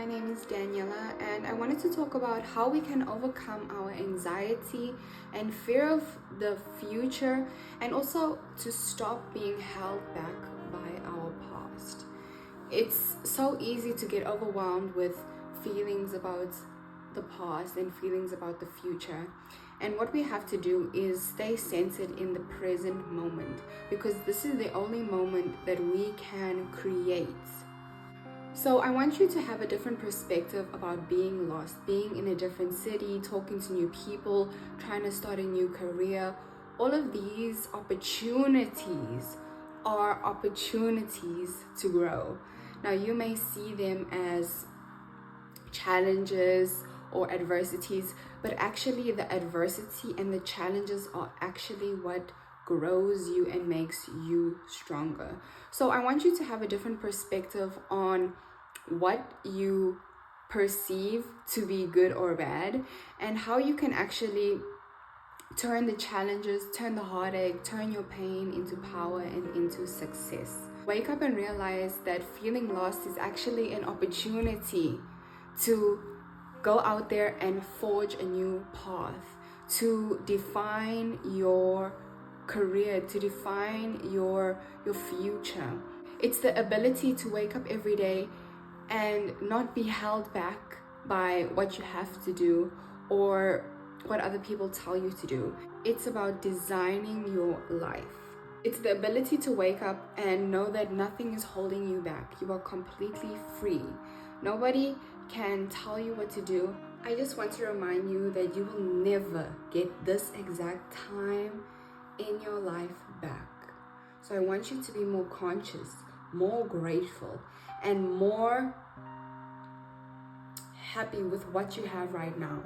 my name is Daniela, and I wanted to talk about how we can overcome our anxiety and fear of the future, and also to stop being held back by our past. It's so easy to get overwhelmed with feelings about the past and feelings about the future. And what we have to do is stay centered in the present moment, because this is the only moment that we can create. So I want you to have a different perspective about being lost, being in a different city, talking to new people, trying to start a new career. All of these opportunities are opportunities to grow. Now, you may see them as challenges or adversities, but actually the adversity and the challenges are actually what grows you and makes you stronger. So I want you to have a different perspective on what you perceive to be good or bad, and how you can actually turn the challenges, turn the heartache, turn your pain into power and into success. Wake up and realize that feeling lost is actually an opportunity to go out there and forge a new path, to define your career, to define your future. It's the ability to wake up every day and not be held back by what you have to do or what other people tell you to do. It's about designing your life. It's the ability to wake up and know that nothing is holding you back. You are completely free. Nobody can tell you what to do. I just want to remind you that you will never get this exact time in your life back. So I want you to be more conscious, more grateful, and more happy with what you have right now.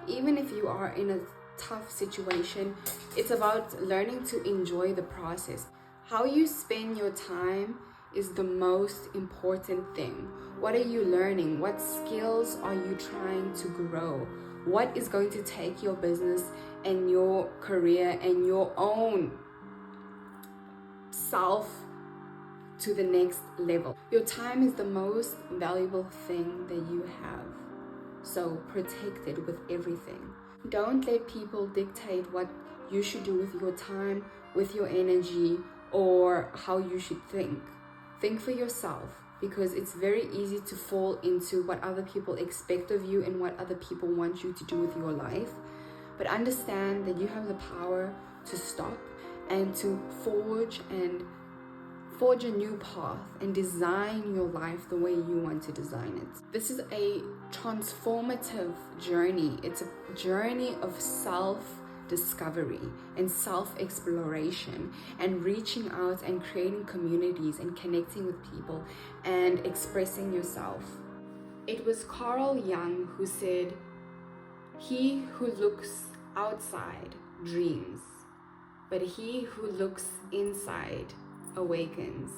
Even if you are in a tough situation, it's about learning to enjoy the process. How you spend your time is the most important thing. What are you learning? What skills are you trying to grow? What is going to take your business and your career and your own self to the next level? Your time is the most valuable thing that you have. So protect it with everything. Don't let people dictate what you should do with your time, with your energy, or how you should think. Think for yourself, because it's very easy to fall into what other people expect of you and what other people want you to do with your life. But understand that you have the power to stop and to forge a new path and design your life the way you want to design it. This is a transformative journey. It's a journey of self-discovery and self-exploration and reaching out and creating communities and connecting with people and expressing yourself. It was Carl Jung who said, "He who looks outside dreams, but he who looks inside awakens."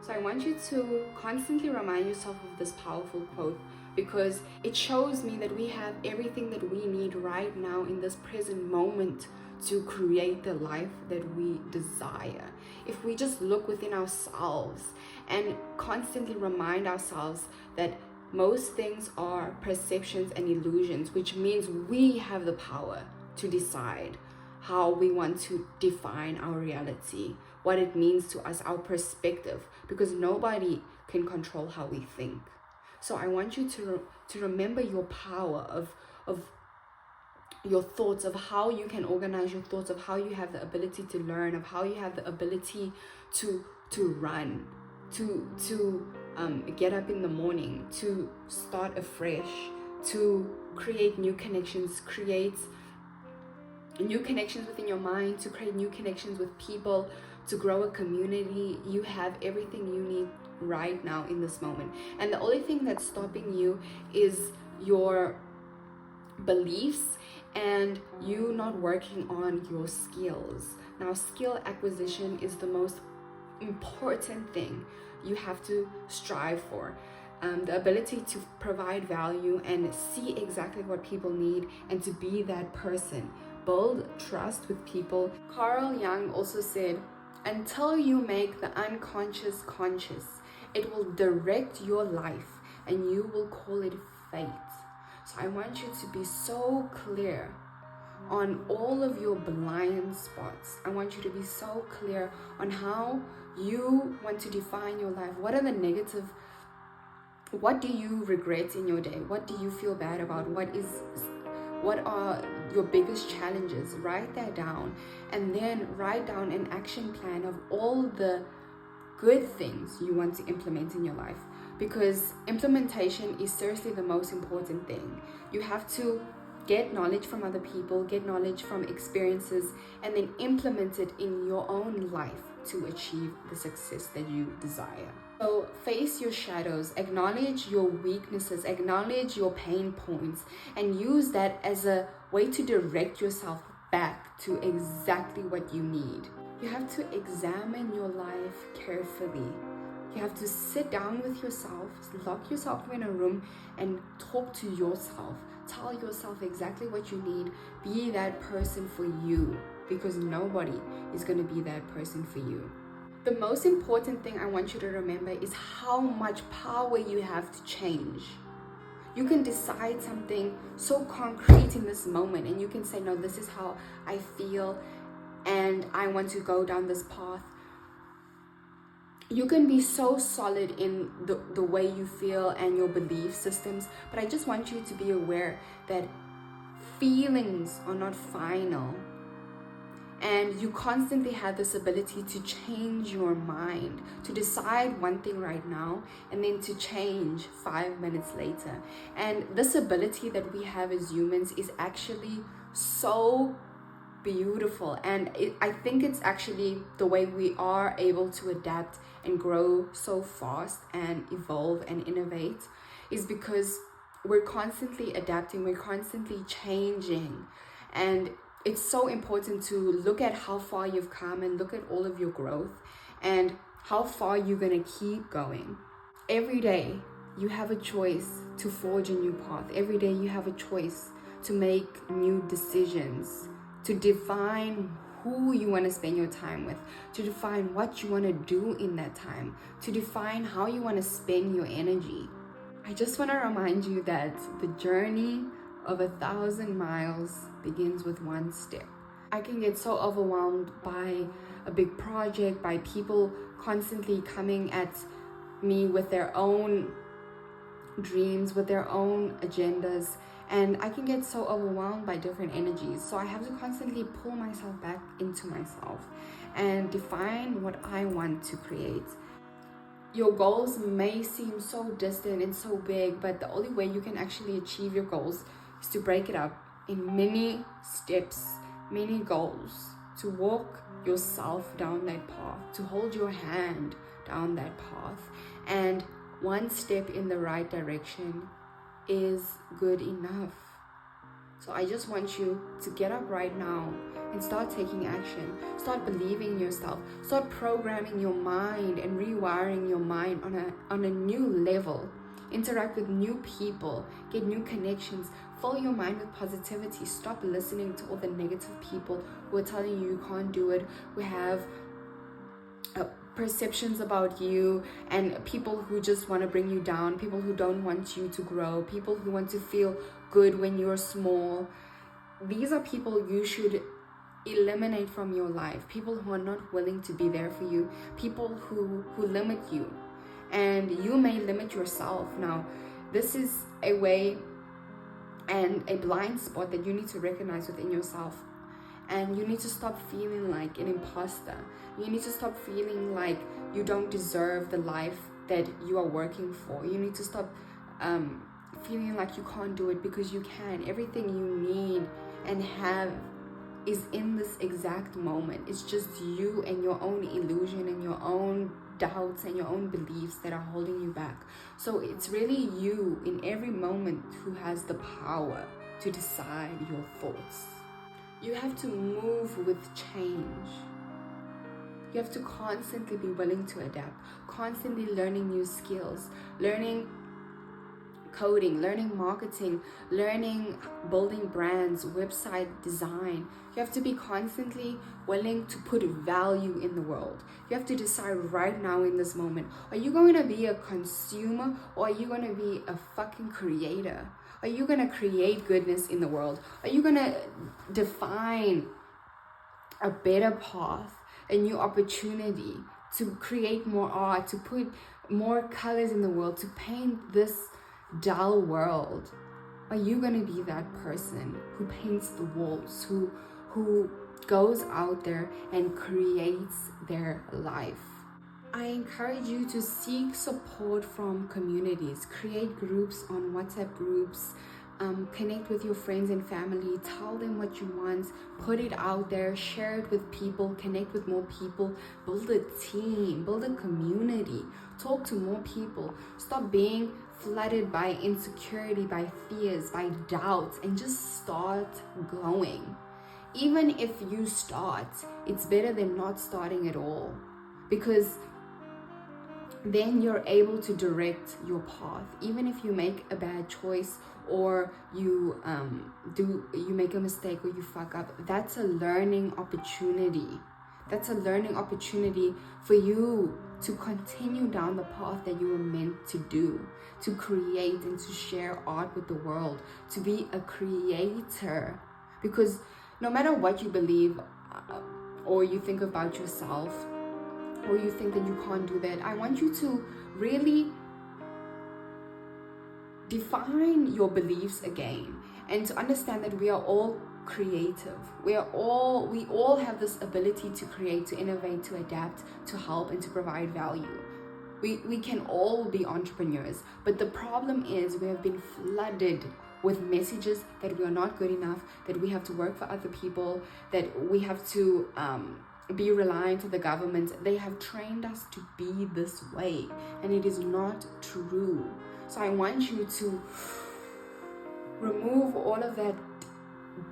So I want you to constantly remind yourself of this powerful quote, because it shows me that we have everything that we need right now in this present moment to create the life that we desire. If we just look within ourselves and constantly remind ourselves that most things are perceptions and illusions, which means we have the power to decide how we want to define our reality, what it means to us, our perspective, because nobody can control how we think. So I want you to remember your power of your thoughts, of how you can organize your thoughts, of how you have the ability to learn, of how you have the ability to run, to get up in the morning, to start afresh, to create new connections, create new connections within your mind, to create new connections with people, to grow a community. You have everything you need right now in this moment. And the only thing that's stopping you is your beliefs and you not working on your skills. Now, skill acquisition is the most important thing you have to strive for. The ability to provide value and see exactly what people need and to be that person. Build trust with people. Carl Jung also said, "Until you make the unconscious conscious, it will direct your life and you will call it fate. So I want you to be so clear on all of your blind spots. I want you to be so clear on how you want to define your life. What are the negative, what do you regret in your day? What do you feel bad about? What are your biggest challenges? Write that down, and then write down an action plan of all the good things you want to implement in your life, because implementation is seriously the most important thing. You have to get knowledge from other people, get knowledge from experiences, and then implement it in your own life to achieve the success that you desire. So face your shadows, acknowledge your weaknesses, acknowledge your pain points, and use that as a way to direct yourself back to exactly what you need. You have to examine your life carefully. You have to sit down with yourself, lock yourself in a room, and talk to yourself. Tell yourself exactly what you need. Be that person for you, because nobody is going to be that person for you. The most important thing I want you to remember is how much power you have to change. You can decide something so concrete in this moment, and you can say, no, this is how I feel, and I want to go down this path. You can be so solid in the way you feel and your belief systems, but I just want you to be aware that feelings are not final, and you constantly have this ability to change your mind, to decide one thing right now and then to change 5 minutes later. And this ability that we have as humans is actually so beautiful, and I think it's actually the way we are able to adapt and grow so fast and evolve and innovate, is because we're constantly adapting, we're constantly changing. And it's so important to look at how far you've come and look at all of your growth and how far you're going to keep going. Every day you have a choice to forge a new path. Every day you have a choice to make new decisions, to define who you want to spend your time with, to define what you want to do in that time, to define how you want to spend your energy. I just want to remind you that the journey of 1,000 miles begins with one step. I can get so overwhelmed by a big project, by people constantly coming at me with their own dreams, with their own agendas, and I can get so overwhelmed by different energies. So I have to constantly pull myself back into myself and define what I want to create. Your goals may seem so distant and so big, but the only way you can actually achieve your goals is to break it up in many steps, many goals, to walk yourself down that path, to hold your hand down that path. And one step in the right direction is good enough. So I just want you to get up right now and start taking action. Start believing in yourself. Start programming your mind and rewiring your mind on a new level. Interact with new people. Get new connections. Fill your mind with positivity. Stop listening to all the negative people who are telling you you can't do it, who have perceptions about you, and people who just want to bring you down, people who don't want you to grow, people who want to feel good when you're small. These are people you should eliminate from your life. People who are not willing to be there for you, people who limit you, and you may limit yourself. Now, this is a way and a blind spot that you need to recognize within yourself. And you need to stop feeling like an imposter. You need to stop feeling like you don't deserve the life that you are working for. You need to stop feeling like you can't do it, because you can. Everything you need and have is in this exact moment. It's just you and your own illusion and your own doubts and your own beliefs that are holding you back. So it's really you in every moment who has the power to decide your thoughts. You have to move with change. You have to constantly be willing to adapt, constantly learning new skills, learning coding, learning marketing, learning building brands, website design. You have to be constantly willing to put value in the world. You have to decide right now in this moment, are you going to be a consumer or are you going to be a fucking creator? Are you going to create goodness in the world? Are you going to define a better path, a new opportunity to create more art, to put more colors in the world, to paint this dull world? Are you going to be that person who paints the walls, who goes out there and creates their life? I encourage you to seek support from communities. Create groups on WhatsApp groups. Connect with your friends and family. Tell them what you want. Put it out there. Share it with people. Connect with more people. Build a team. Build a community. Talk to more people. Stop being flooded by insecurity, by fears, by doubts, and just start going. Even if you start, it's better than not starting at all, because then you're able to direct your path. Even if you make a bad choice or you make a mistake or you fuck up, that's a learning opportunity. That's a learning opportunity for you to continue down the path that you were meant to do, to create and to share art with the world, to be a creator. Because no matter what you believe or you think about yourself, or you think that you can't do that, I want you to really define your beliefs again and to understand that we are all creative. We all have this ability to create, to innovate, to adapt, to help, and to provide value. We can all be entrepreneurs, but the problem is we have been flooded with messages that we are not good enough, that we have to work for other people, that we have to be reliant on the government. They have trained us to be this way, and it is not true. So I want you to remove all of that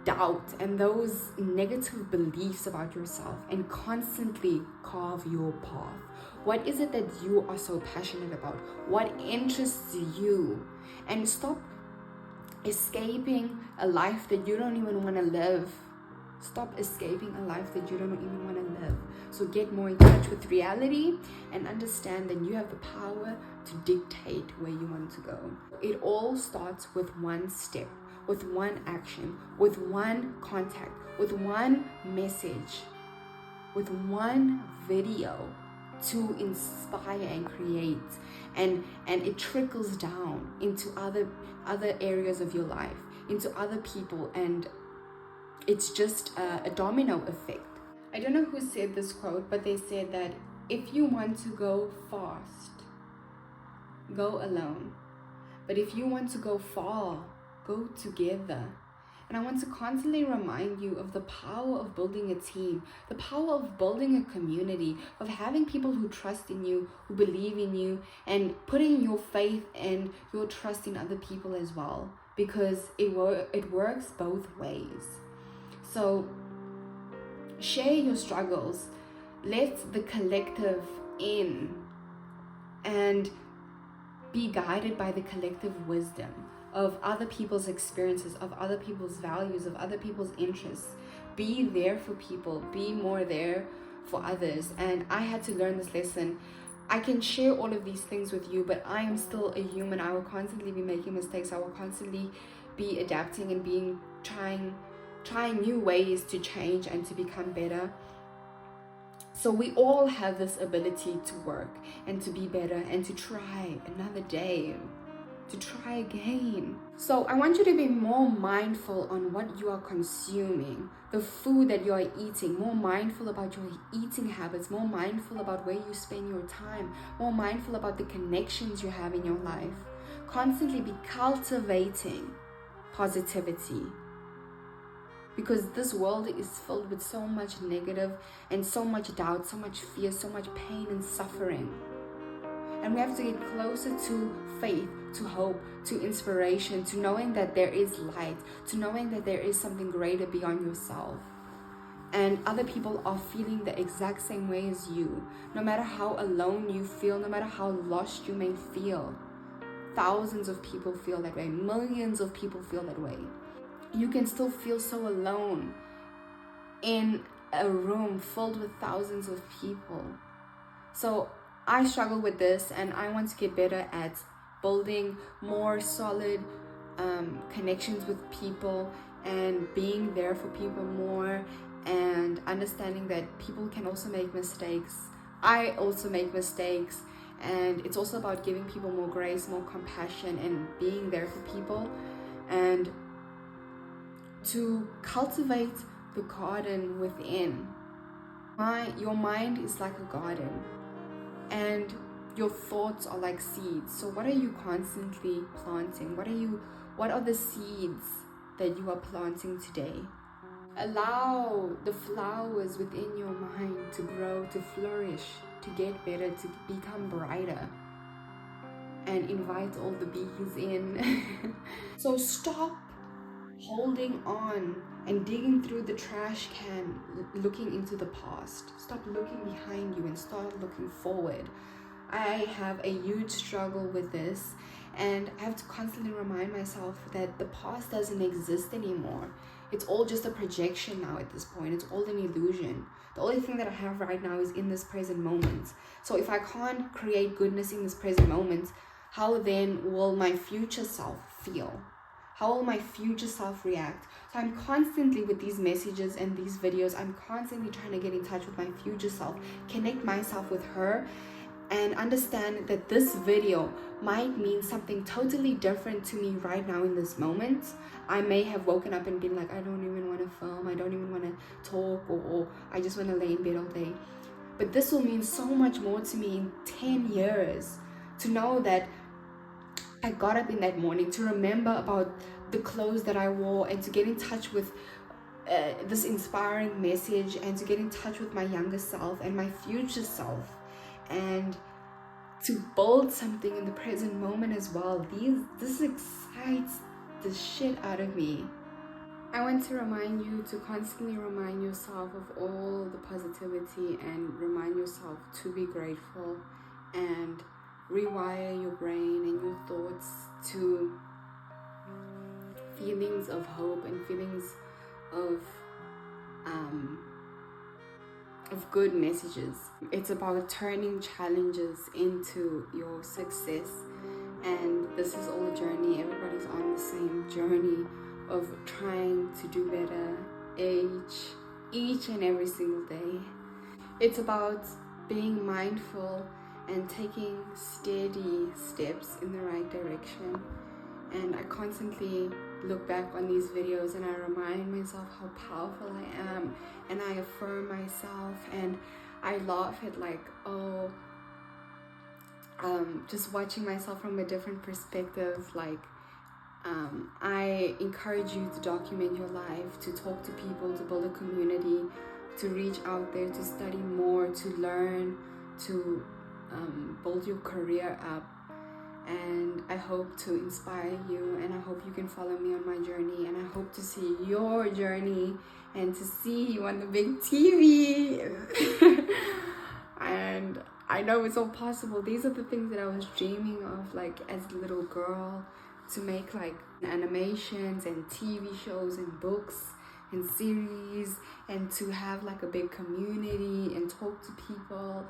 doubt and those negative beliefs about yourself and constantly carve your path. What is it that you are so passionate about? What interests you? And stop escaping a life that you don't even want to live. Stop escaping a life that you don't even want to live. So get more in touch with reality and understand that you have the power to dictate where you want to go. It all starts with one step, with one action, with one contact, with one message, with one video to inspire and create. And it trickles down into other areas of your life, into other people, and it's just a domino effect. I don't know who said this quote, but they said that if you want to go fast, go alone. But if you want to go far, go together. And I want to constantly remind you of the power of building a team, the power of building a community, of having people who trust in you, who believe in you, and putting your faith and your trust in other people as well, because it works both ways. So share your struggles, let the collective in, and be guided by the collective wisdom of other people's experiences, of other people's values, of other people's interests. Be there for people, be more there for others. And I had to learn this lesson. I can share all of these things with you, but I am still a human. I will constantly be making mistakes. I will constantly be adapting and trying new ways to change and to become better. So we all have this ability to work and to be better and to try another day, to try again. So I want you to be more mindful on what you are consuming, the food that you are eating, more mindful about your eating habits, more mindful about where you spend your time, more mindful about the connections you have in your life. Constantly be cultivating positivity, because this world is filled with so much negative and so much doubt, so much fear, so much pain and suffering. And we have to get closer to faith, to hope, to inspiration, to knowing that there is light, to knowing that there is something greater beyond yourself. And other people are feeling the exact same way as you. No matter how alone you feel, no matter how lost you may feel, thousands of people feel that way, millions of people feel that way. You can still feel so alone in a room filled with thousands of people. So I struggle with this, and I want to get better at building more solid connections with people and being there for people more, and understanding that people can also make mistakes. I also make mistakes, and it's also about giving people more grace, more compassion, and being there for people, and to cultivate the garden within. Your mind is like a garden, and your thoughts are like seeds. So what are you constantly planting? What are the seeds that you are planting today? Allow the flowers within your mind to grow, to flourish, to get better, to become brighter, and invite all the bees in. So stop holding on and digging through the trash can, looking into the past. Stop looking behind you and start looking forward. I have a huge struggle with this, and I have to constantly remind myself that the past doesn't exist anymore. It's all just a projection now at this point. It's all an illusion. The only thing that I have right now is in this present moment. So if I can't create goodness in this present moment, how then will my future self feel? How will my future self react? So I'm constantly, with these messages and these videos, I'm constantly trying to get in touch with my future self, connect myself with her, and understand that this video might mean something totally different to me right now in this moment. I may have woken up and been like, I don't even want to film, I don't even want to talk, or I just want to lay in bed all day. But this will mean so much more to me in 10 years, to know that I got up in that morning, to remember about the clothes that I wore, and to get in touch with this inspiring message, and to get in touch with my younger self and my future self, and to build something in the present moment as well. This excites the shit out of me. I want to remind you to constantly remind yourself of all the positivity, and remind yourself to be grateful, and rewire your brain and your thoughts to feelings of hope and feelings of good messages. It's about turning challenges into your success, and this is all a journey. Everybody's on the same journey of trying to do better each and every single day. It's about being mindful and taking steady steps in the right direction. And I constantly look back on these videos and I remind myself how powerful I am, and I affirm myself, and I laugh at just watching myself from a different perspective. I encourage you to document your life, to talk to people, to build a community, to reach out there, to study more, to learn, to build your career up. And I hope to inspire you, and I hope you can follow me on my journey, and I hope to see your journey and to see you on the big TV. And I know it's all possible. These are the things that I was dreaming of, as a little girl, to make animations and TV shows and books and series, and to have a big community and talk to people,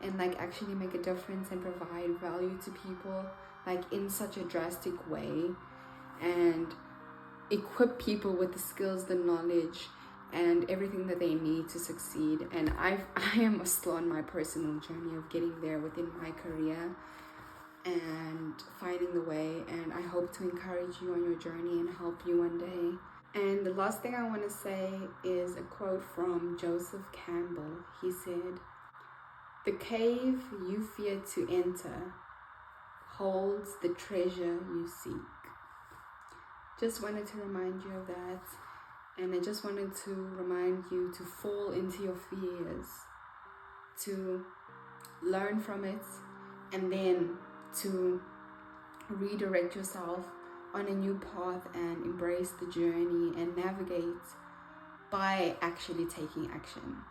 and actually make a difference and provide value to people in such a drastic way, and equip people with the skills, the knowledge, and everything that they need to succeed. And I am still on my personal journey of getting there within my career and finding the way, and I hope to encourage you on your journey and help you one day. And the last thing I want to say is a quote from Joseph Campbell. He said, "The cave you fear to enter holds the treasure you seek." Just wanted to remind you of that, and I just wanted to remind you to fall into your fears, to learn from it, and then to redirect yourself on a new path and embrace the journey and navigate by actually taking action.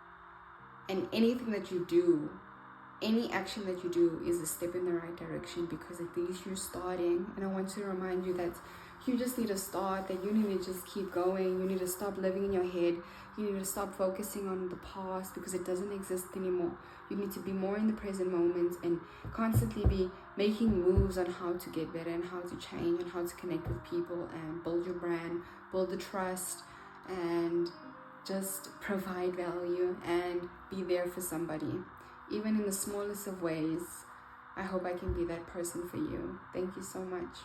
And anything that you do, any action that you do is a step in the right direction, because at least you're starting. And I want to remind you that You just need to start, that you need to just keep going. You need to stop living in your head. You need to stop focusing on the past because it doesn't exist anymore. You need to be more in the present moment and constantly be making moves on how to get better and how to change and how to connect with people and build your brand, build the trust, and just provide value and be there for somebody, even in the smallest of ways. I hope I can be that person for you. Thank you so much.